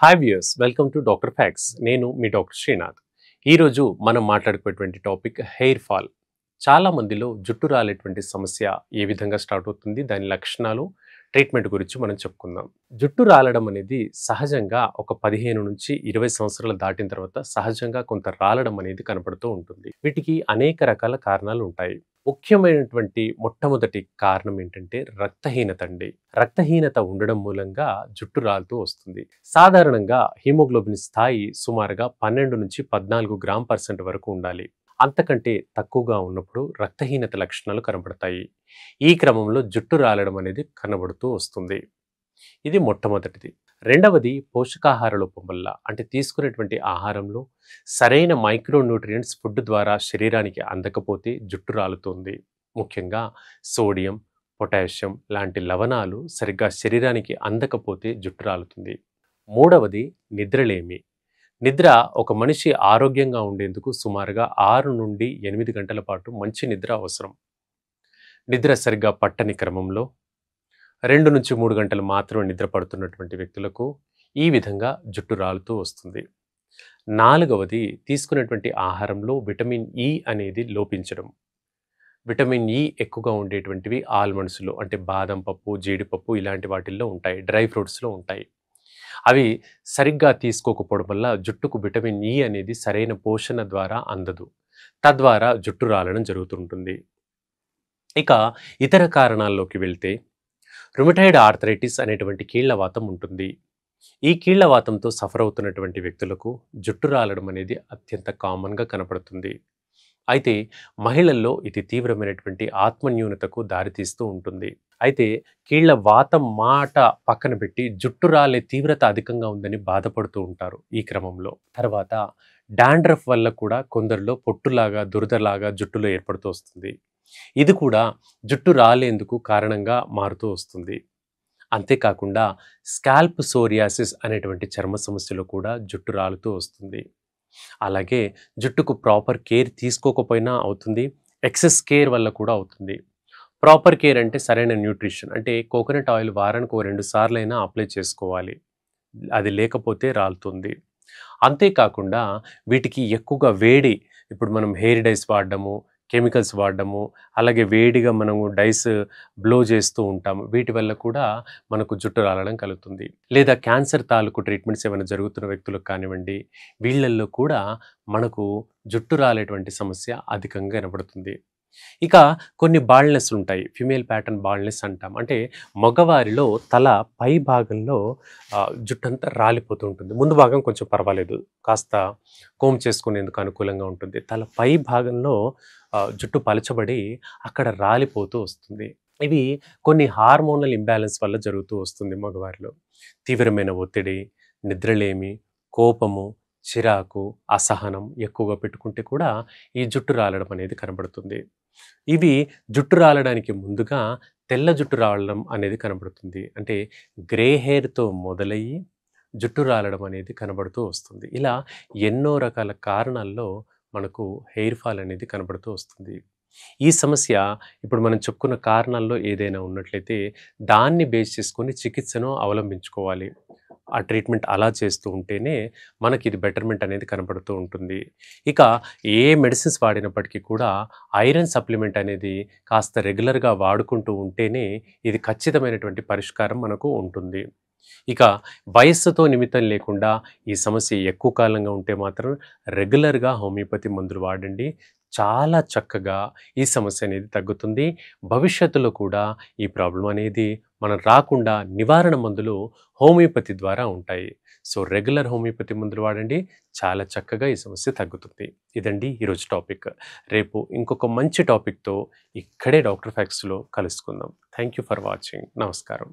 Hi viewers, welcome to doctor fax. నేను మీ doctor Srinath. ఈరోజు మనం మాట్లాడుకునేటువంటి టాపిక్ హెయిర్ ఫాల్. చాలా మందిలో జుట్టు రాలేటువంటి సమస్య ఏ విధంగా స్టార్ట్ అవుతుంది, దాని లక్షణాలు, ట్రీట్మెంట్ గురించి మనం చెప్పుకుందాం. జుట్టు రాలడం అనేది సహజంగా ఒక 15 నుంచి 20 సంవత్సరాలు దాటిన తర్వాత సహజంగా కొంత రాలడం అనేది కనపడుతూ ఉంటుంది. వీటికి అనేక రకాల కారణాలు ఉంటాయి. ముఖ్యమైనటువంటి మొట్టమొదటి కారణం ఏంటంటే రక్తహీనత అండి. రక్తహీనత ఉండడం మూలంగా జుట్టు రాలుతూ వస్తుంది. సాధారణంగా హిమోగ్లోబిన్ స్థాయి సుమారుగా 12 నుంచి 14 గ్రామ్% వరకు ఉండాలి. అంతకంటే తక్కువగా ఉన్నప్పుడు రక్తహీనత లక్షణాలు కనబడతాయి. ఈ క్రమంలో జుట్టు రాలడం అనేది కనబడుతూ వస్తుంది. ఇది మొట్టమొదటిది. రెండవది పోషకాహార లోపం వల్ల, అంటే తీసుకునేటువంటి ఆహారంలో సరైన మైక్రోన్యూట్రియంట్స్ ఫుడ్ ద్వారా శరీరానికి అందకపోతే జుట్టు రాలుతుంది. ముఖ్యంగా సోడియం, పొటాషియం లాంటి లవణాలు సరిగ్గా శరీరానికి అందకపోతే జుట్టు రాలుతుంది. మూడవది నిద్రలేమి. నిద్ర ఒక మనిషి ఆరోగ్యంగా ఉండేందుకు సుమారుగా 6 నుండి 8 గంటల పాటు మంచి నిద్ర అవసరం. నిద్ర సరిగ్గా పట్టని క్రమంలో 2 నుంచి 3 గంటలు మాత్రమే నిద్ర పడుతున్నటువంటి వ్యక్తులకు ఈ విధంగా జుట్టు రాలుతూ వస్తుంది. నాలుగవది తీసుకునేటువంటి ఆహారంలో విటమిన్ ఇ అనేది లోపించడం. విటమిన్ ఇ ఎక్కువగా ఉండేటువంటివి ఆల్మండ్స్లో, అంటే బాదం పప్పు, జీడిపప్పు ఇలాంటి వాటిల్లో ఉంటాయి, డ్రై ఫ్రూట్స్లో ఉంటాయి. అవి సరిగ్గా తీసుకోకపోవడం వల్ల జుట్టుకు విటమిన్ ఇ అనేది సరైన పోషణ ద్వారా అందదు. తద్వారా జుట్టు రాలడం జరుగుతుంటుంది. ఇక ఇతర కారణాల్లోకి వెళ్తే రుమటాయిడ్ ఆర్థరైటిస్ అనేటువంటి కీళ్లవాతం ఉంటుంది. ఈ కీళ్లవాతంతో సఫర్ అవుతున్నటువంటి వ్యక్తులకు జుట్టు రాలడం అనేది అత్యంత కామన్గా కనపడుతుంది. అయితే మహిళల్లో ఇది తీవ్రమైనటువంటి ఆత్మన్యూనతకు దారితీస్తూ ఉంటుంది. అయితే కీళ్ల వాతం మాట పక్కన పెట్టి జుట్టు రాలే తీవ్రత అధికంగా ఉందని బాధపడుతూ ఉంటారు ఈ క్రమంలో. తర్వాత డాండ్రఫ్ వల్ల కూడా కొందరిలో పొట్టులాగా, దురదలాగా జుట్టులో ఏర్పడుతూ వస్తుంది. ఇది కూడా జుట్టు రాలేందుకు కారణంగా మారుతూ వస్తుంది. అంతేకాకుండా స్కాల్ప్ సోరియాసిస్ అనేటువంటి చర్మ సమస్యలో కూడా జుట్టు రాలుతూ వస్తుంది. అలాగే జుట్టుకు ప్రాపర్ కేర్ తీసుకోకపోయినా అవుతుంది, ఎక్సెస్ కేర్ వల్ల కూడా అవుతుంది. ప్రాపర్ కేర్ అంటే సరైన న్యూట్రిషన్, అంటే కోకోనట్ ఆయిల్ వారానికి 2 సార్లైనా అప్లై చేసుకోవాలి. అది లేకపోతే రాలుతుంది. అంతేకాకుండా వీటికి ఎక్కువగా వేడి, ఇప్పుడు మనం హెయిర్ డైస్ వాడడము, కెమికల్స్ వాడడము, అలాగే వేడిగా మనము డైస్ బ్లో చేస్తూ ఉంటాము. వీటి వల్ల కూడా మనకు జుట్టు రాలడం కలుగుతుంది. లేదా క్యాన్సర్ తాలూకు ట్రీట్మెంట్స్ ఏమైనా జరుగుతున్న వ్యక్తులకు కానివ్వండి, వీళ్ళల్లో కూడా మనకు జుట్టు రాలేటువంటి సమస్య అధికంగా కనబడుతుంది. ఇక కొన్ని బాల్డ్నెస్ ఉంటాయి, ఫిమేల్ ప్యాటర్న్ బాల్డ్నెస్ అంటాం. అంటే మగవారిలో తల పై భాగంలో జుట్టంతా రాలిపోతూ ఉంటుంది. ముందు భాగం కొంచెం పర్వాలేదు, కాస్త కోమ్ చేసుకునేందుకు అనుకూలంగా ఉంటుంది. తల పై భాగంలో జుట్టు పలచబడి అక్కడ రాలిపోతూ వస్తుంది. ఇవి కొన్ని హార్మోనల్ ఇంబ్యాలెన్స్ వల్ల జరుగుతూ వస్తుంది మగవారిలో. తీవ్రమైన ఒత్తిడి, నిద్రలేమి, కోపము, చిరాకు, అసహనం ఎక్కువగా పెట్టుకుంటే కూడా ఈ జుట్టు రాలడం అనేది కనబడుతుంది. ఇవి జుట్టు రాలడానికి ముందుగా తెల్ల జుట్టు రావడం అనేది కనబడుతుంది. అంటే గ్రే హెయిర్తో మొదలయ్యి జుట్టు రాలడం అనేది కనబడుతూ వస్తుంది. ఇలా ఎన్నో రకాల కారణాల్లో మనకు హెయిర్ ఫాల్ అనేది కనబడుతూ వస్తుంది. ఈ సమస్య ఇప్పుడు మనం చెప్పుకున్న కారణాల్లో ఏదైనా ఉన్నట్లయితే దాన్ని బేస్ చేసుకొని చికిత్సను అవలంబించుకోవాలి. ఆ ట్రీట్మెంట్ అలా చేస్తూ ఉంటేనే మనకి ఇది బెటర్మెంట్ అనేది కనబడుతూ ఉంటుంది. ఇక ఏ మెడిసిన్స్ వాడినప్పటికీ కూడా ఐరన్ సప్లిమెంట్ అనేది కాస్త రెగ్యులర్గా వాడుకుంటూ ఉంటేనే ఇది ఖచ్చితమైనటువంటి పరిష్కారం మనకు ఉంటుంది. ఇక వయస్సుతో నిమిత్తం లేకుండా ఈ సమస్య ఎక్కువ కాలంగా ఉంటే మాత్రం రెగ్యులర్గా హోమియోపతి మందులు వాడండి. చాలా చక్కగా ఈ సమస్య అనేది తగ్గుతుంది. భవిష్యత్తులో కూడా ఈ ప్రాబ్లం అనేది మనం రాకుండా నివారణ మందులు హోమియోపతి ద్వారా ఉంటాయి. సో రెగ్యులర్ హోమియోపతి మందులు వాడండి, చాలా చక్కగా ఈ సమస్య తగ్గుతుంది. ఇదండి ఈరోజు టాపిక్. రేపు ఇంకొక మంచి టాపిక్తో ఇక్కడే డాక్టర్ ఫ్యాక్స్లో కలుసుకుందాం. Thank you for watching. నమస్కారం.